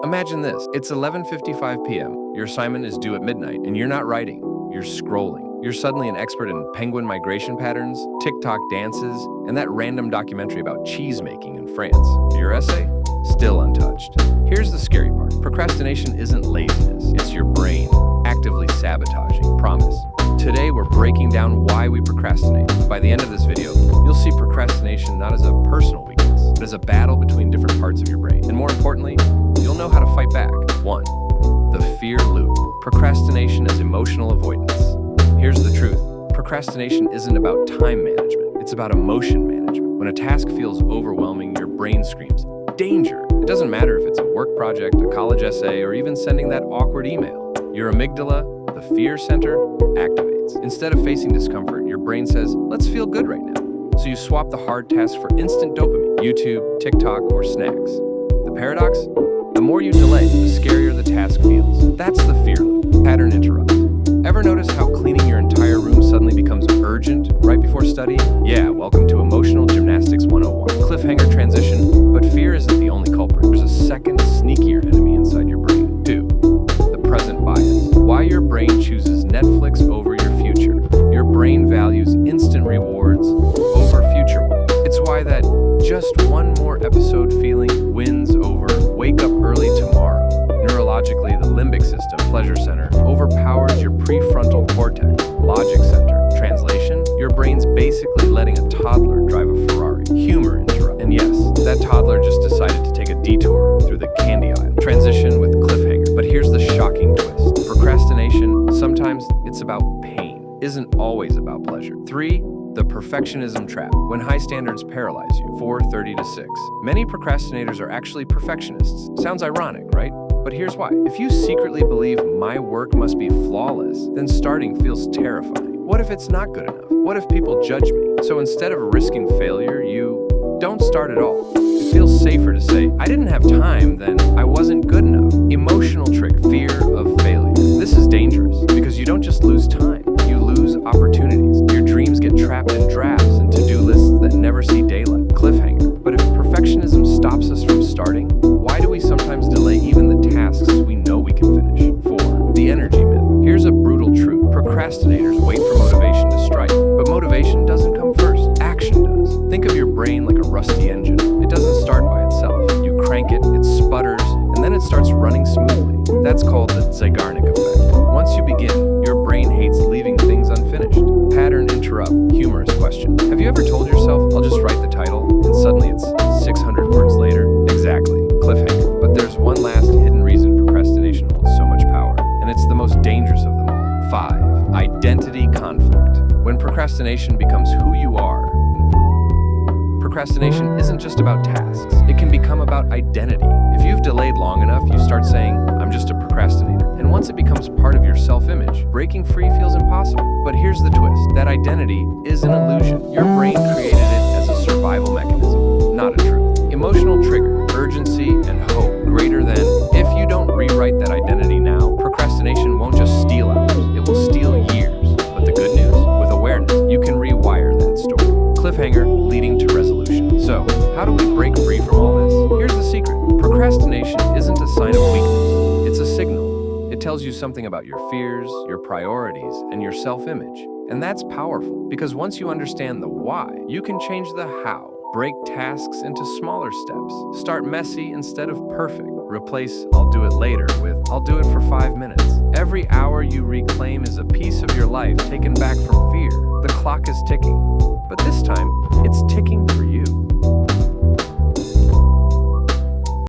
Imagine this. It's 11:55 p.m. Your assignment is due at midnight, and you're not writing. You're scrolling. You're suddenly an expert in penguin migration patterns, TikTok dances, and that random documentary about cheese making in France. Your essay? Still untouched. Here's the scary part. Procrastination isn't laziness. It's your brain actively sabotaging. Promise. Today, we're breaking down why we procrastinate. By the end of this video, you'll see procrastination not as a personal weakness, but as a battle between different parts of your brain. And more importantly, you'll know how to fight back. 1. The fear loop. Procrastination as emotional avoidance. Here's the truth. Procrastination isn't about time management. It's about emotion management. When a task feels overwhelming, your brain screams, danger. It doesn't matter if it's a work project, a college essay, or even sending that awkward email. Your amygdala, the fear center, activates. Instead of facing discomfort, your brain says, let's feel good right now. So you swap the hard task for instant dopamine, YouTube, TikTok, or snacks. The paradox? The more you delay, the scarier the task feels. That's the fear loop. Pattern interrupt. Ever notice how cleaning your entire room suddenly becomes urgent right before studying? Yeah, welcome to Emotional Gymnastics 101. Cliffhanger transition, but fear isn't the only culprit. There's a second, sneakier enemy inside your brain. 2. The present bias. Why your brain chooses Netflix over your future. Your brain values instant rewards over future ones. It's why that just one more episode feeling wins over wake up early tomorrow. Neurologically, the limbic system, pleasure center, overpowers your prefrontal cortex, logic center. Translation, your brain's basically letting a toddler drive a Ferrari. Humor interrupt. And yes, that toddler just decided to take a detour through the candy aisle. Transition with cliffhanger. But here's the shocking twist. Procrastination, sometimes it's about pain, isn't always about pleasure. 3. The perfectionism trap, when high standards paralyze you. 4:30 to 6. Many procrastinators are actually perfectionists. Sounds ironic, right? But here's why. If you secretly believe my work must be flawless, then starting feels terrifying. What if it's not good enough? What if people judge me? So instead of risking failure, you don't start at all. It feels safer to say, I didn't have time, then I wasn't good enough. Emotional trick, fear of failure. This is dangerous because you don't just lose time, you lose opportunities. Your dreams get trapped in drafts and to-do lists that never see daylight. Cliffhanger. But if perfectionism stops us from starting, why do we sometimes delay even the tasks we know we can finish? 4. The energy myth. Here's a brutal truth. Procrastinators wait for motivation to strike, but motivation doesn't come first. Action does. Think of your brain like a rusty engine. It doesn't start by itself. You crank it, it sputters, and then it starts running smoothly. That's called the Zeigarnik effect. Once you begin, your brain hates leaving things unfinished. Pattern interrupt. Humorous question. Have you ever told yourself, I'll just write the title, and suddenly it's 600 words later? Exactly. Cliffhanger. But there's one last hidden reason procrastination holds so much power, and it's the most dangerous of them all. 5. Identity conflict. When procrastination becomes who you are, procrastination isn't just about tasks. It can become about identity. If you've delayed long enough, you start saying, I'm just a procrastinator. And once it becomes part of your self-image, breaking free feels impossible. But here's the twist. That identity is an illusion. Your brain created it as a survival mechanism, not a truth. Emotional trigger, urgency, and hope greater than, if you don't rewrite that identity now, procrastination won't just steal hours, it will steal years. But the good news, with awareness, you can rewire that story. Cliffhanger leading to resolution. So, how do we break free from all this? Here's the secret. Procrastination isn't a sign of weakness. It's a signal. It tells you something about your fears, your priorities, and your self-image. And that's powerful, because once you understand the why, you can change the how. Break tasks into smaller steps. Start messy instead of perfect. Replace I'll do it later with I'll do it for 5 minutes. Every hour you reclaim is a piece of your life taken back from fear. The clock is ticking. But this time, it's ticking